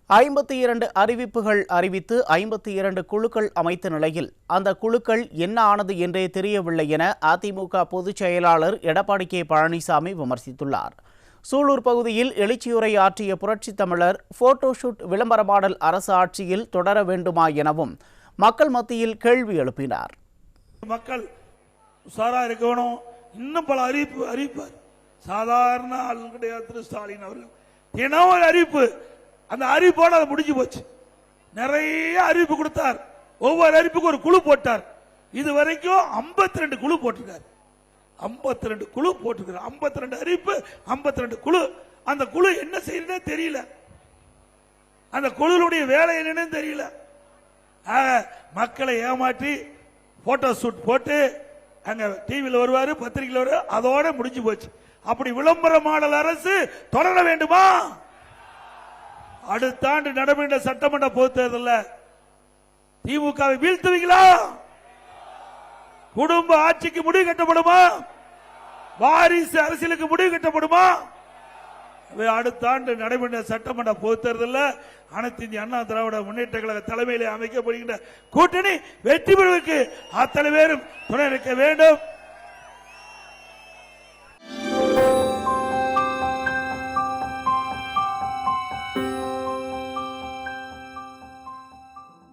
52 அறிவிப்புகள் அறிவித்து 52 குழுக்கள் அமைத்த நிலையில் அந்த குழுக்கள் என்ன ஆனது என்றே தெரியவில்லை என அதிமுக பொதுச் செயலாளர் எடப்பாடி கே பழனிசாமி விமர்சித்துள்ளார். சூலூர் பகுதியில் எழுச்சியுரை ஆற்றிய புரட்சித் தமிழர் போட்டோஷூட் விளம்பர மாடல் அரசு ஆட்சியில் தொடர வேண்டுமா எனவும் மக்கள் மத்தியில் கேள்வி எழுப்பினார். மக்கள் உஷாரா இருக்கணும். இன்னும் பல அறிவிப்பார். சாதாரண ஆள் கிடையாது. ஸ்டாலின் அவர்கள் தினம் ஒரு அறிவிப்பு, அந்த அறிவிப்போட அது முடிஞ்சு போச்சு. நிறைய அறிவிப்பு கொடுத்தார். ஒவ்வொரு அறிவிப்புக்கு ஒரு குழு போட்டார். இது வரைக்கும் 52 குழு போட்டிருக்காரு. 52 குழு போட்டிருக்காரு. 52 அறிவிப்பு, 52 குழு. அந்த குழு என்ன செய்யறதே தெரியல. அந்த குழுவுடைய வேலை என்னன்னு தெரியல. மக்களை ஏமாற்றி போட்டோ ஷூட் போட்டு அங்க டிவியில் வருவாரு, பத்திரிகையில் வருவாரு, அதோட முடிஞ்சு போச்சு. அப்படி விளம்பர மாடல் அரசு தொடர வேண்டுமா? அடுத்த ஆண்டு நடைபெற்ற சட்டமன்ற பொதுத் தேர்தலில் திமுகவை வீழ்த்துவீங்களா? குடும்ப ஆட்சிக்கு முடிவு கட்டப்படுமா? வாரிசு அரசியலுக்கு முடிவு கட்டப்படுமா? அடுத்த ஆண்டு நடைபெற்ற சட்டமன்ற பொதுத் தேர்தலில் அனைத்து இந்திய அண்ணா திராவிட முன்னேற்ற கழக தலைமையிலே அமைக்கப்படுகின்ற கூட்டணி வெற்றி பெறுவதற்கு அத்தனை பேரும் துணை இருக்க வேண்டும்.